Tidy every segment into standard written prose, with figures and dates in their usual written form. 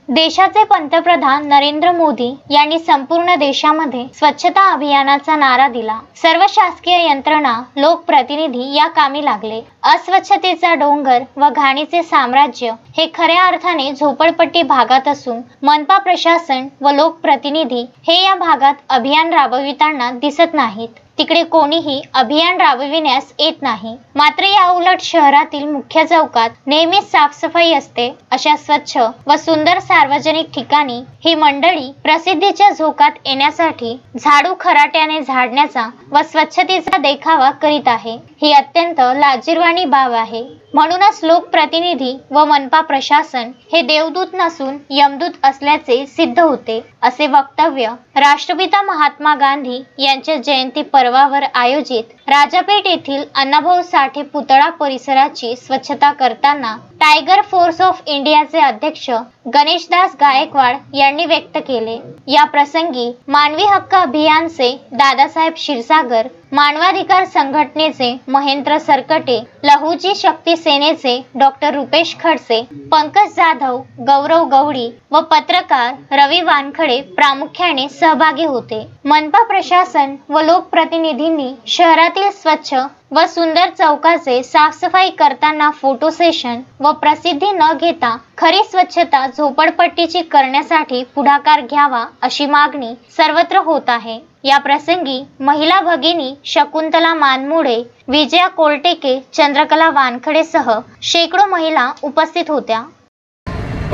देशाचे पंतप्रधान नरेंद्र मोदी यांनी संपूर्ण देशामध्ये स्वच्छता अभियानाचा नारा दिला। सर्व शासकीय यंत्रणा, लोकप्रतिनिधी या कामी लागले। अस्वच्छतेचा डोंगर व घाणीचे साम्राज्य हे खऱ्या अर्थाने झोपडपट्टी भागात असून मनपा प्रशासन व लोकप्रतिनिधी हे या भागात अभियान राबविताना दिसत नाहीत। तिकडे कोणीही अभियान राबविण्यास येत नाही। मात्र या उलट शहरातील मुख्य चौकात नेहमीच साफसफाई असते। अशा स्वच्छ व सुंदर सार्वजनिक ठिकाणी ही मंडळी प्रसिद्धीच्या झोकात येण्यासाठी झाडू खराट्याने झाडण्याचा व स्वच्छतेचा देखावा करीत आहे। ही अत्यंत लाजिरवाणी बाब आहे। म्हणूनच लोकप्रतिनिधी व मनपा प्रशासन हे देवदूत नसून यमदूत असल्याचे सिद्ध होते, असे वक्तव्य राष्ट्रपिता महात्मा गांधी यांच्या जयंती पर्वावर आयोजित राजापेठ येथील अण्णाभाऊ साठे पुतळा परिसराची स्वच्छता करताना टायगर फोर्स ऑफ इंडियाचे अध्यक्ष गणेशदास गायकवाड यांनी व्यक्त केले। या प्रसंगी मानवी हक्क अभियानचे दादासाहेब क्षीरसागर, मानवाधिकार संघटनेचे महेंद्र सरकटे, लहुजी शक्ती सेनेचे डॉक्टर रुपेश खडसे, पंकज जाधव, गौरव गवडी व पत्रकार रवी वानखडे प्रामुख्याने सहभागी होते। मनपा प्रशासन व लोकप्रतिनिधींनी शहरातील स्वच्छ व सुंदर चौकाचे साफसफाई करताना फोटो सेशन व प्रसिद्धी न घेता खरी स्वच्छता झोपडपट्टीची करण्यासाठी पुढाकार घ्यावा, अशी मागणी सर्वत्र होत आहे। या प्रसंगी महिला भगिनी शकुंतला मानमुडे, विजया कोलटेके, चंद्रकला वानखडे सह शेकडो महिला उपस्थित होत्या।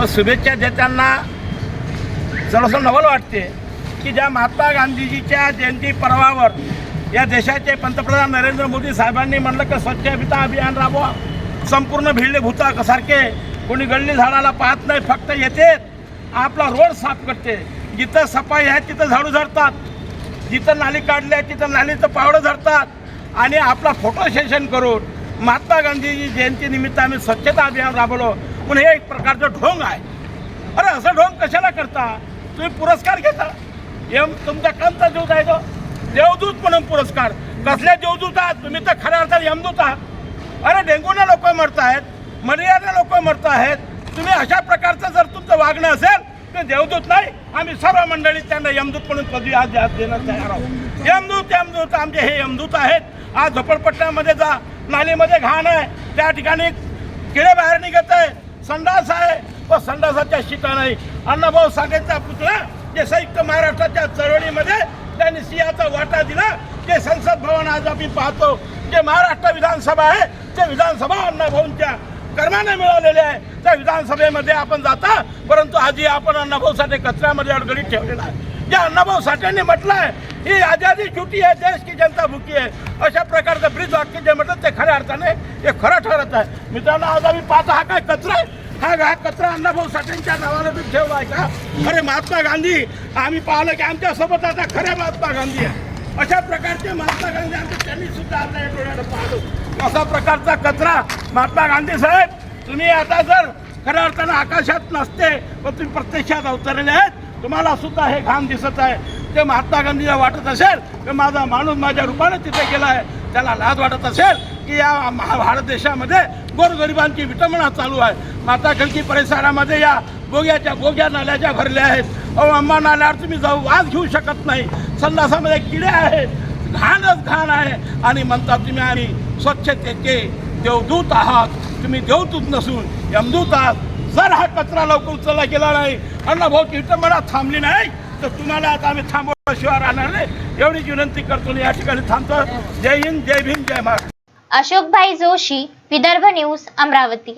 शुभेच्छा देताना जरासं नवल वाटते की ज्या महात्मा गांधीजीच्या जयंती पर्वावर या देशाचे पंतप्रधान नरेंद्र मोदी साहेबांनी म्हणलं की स्वच्छता अभियान राबवा। संपूर्ण भिडले भूतासारखे कोणी गल्ली झाडाला पाहत नाही, फक्त येते आपला रोड साफ करते। जिथं सफाई आहे तिथं झाडू झडतात, जिथं नाली काढली आहे तिथं नालीचं पावडं झडतात आणि आपला फोटो सेशन करून महात्मा गांधीजी जयंती निमित्त आम्ही स्वच्छता अभियान राबवलो म्हणून हे एक प्रकारचं ढोंग आहे। अरे असं ढोंग कशाला करता? तुम्ही पुरस्कार घेता, तुमचा कोणता दूत आहे तो? देवदूत म्हणून पुरस्कार। कसले देवदूत आहात तुम्ही? तर खऱ्या अर्थाने यमदूत आहात। अरे डेंगूने लोक मरत आहेत, मलेरियाने लोक मरत आहेत। तुम्ही अशा प्रकारचं जर तुमचं वागणं असेल तर देवदूत नाही, आम्ही सर्व मंडळी त्यांना यमदूत म्हणून पदवी आज देण्यास तयार आहोत। यमदूत यमदूत आमचे हे यमदूत आहेत। आज झोपडपट्ट्यामध्ये जा, नालीमध्ये घाण आहे, त्या ठिकाणी किडे बाहेर निघत आहे, संडास आहे व संडासाच्या शिटा नाही। अण्णाभाऊ साठेंचा पुतळा जे संयुक्त महाराष्ट्राच्या चळवळीमध्ये त्यांनी सिंहाचा वाटा दिला, जे संसद भवन आज आम्ही पाहतो, जे महाराष्ट्र विधानसभा आहे ते विधानसभा अण्णाभाऊंच्या कर्माने मिळवलेले आहे। त्या विधानसभेमध्ये आपण जाता, परंतु आजही आपण अण्णाभाऊ साठे कचऱ्यामध्ये अडगडीत ठेवलेला आहे। जे अण्णाभाऊ साठेंनी म्हटलं आहे ही आजादी झुटी है, देश की जनता भुकी है, अशा प्रकारचं ब्रिज वाक्य जे म्हटलं ते खऱ्या अर्थाने हे खरं ठरत आहे। मित्रांनो, आज आम्ही पाहतो हा काय कचरा आहे, हा कचरा अण्णाभाऊ साठेंच्या नावाने बी ठेवला आहे का? अरे महात्मा गांधी आम्ही पाहिलं की आमच्यासोबत आता खऱ्या महात्मा गांधी आहे। अशा प्रकारचे महात्मा गांधी आमच्या त्यांनी सुद्धा आपल्या डोळ्याला पाहतो। असा प्रकारचा कचरा महात्मा गांधी साहेब, तुम्ही आता जर खऱ्या अर्थानं आकाशात नसते पण तुम्ही प्रत्यक्षात अवतरलेले आहेत, तुम्हाला सुद्धा हे घाम दिसत आहे। ते महात्मा गांधीला वाटत असेल की माझा माणूस माझ्या रूपाने तिथे गेला आहे, त्याला लाज वाटत असेल की या भारत देशामध्ये गोरगरिबांची विटंबना चालू आहे। माता खडकी परिसरामध्ये या बोग्या नाल्याच्या भरल्या आहेत। अंबा नाल्यावर तुम्ही जाऊ वास घेऊ शकत नाही, संडासामध्ये किडे आहेत, घाणच घाण आहे आणि म्हणतात तुम्ही आणि स्वच्छतेचे देवदूत आहात। तुम्ही देवदूत नसून यमदूत आहात। जर हा कचरा लवकर उचलला गेला नाही, अण्णाभाऊची विटंबना थांबली नाही तर तुम्हाला आता आम्ही थांबवल्याशिवाय राहणार नाही, एवढी विनंती करतो। या ठिकाणी थांबतो। जय हिंद, जय भीम, जय महाराष्ट्र। अशोकभाई जोशी, विदर्भ न्यूज, अमरावती।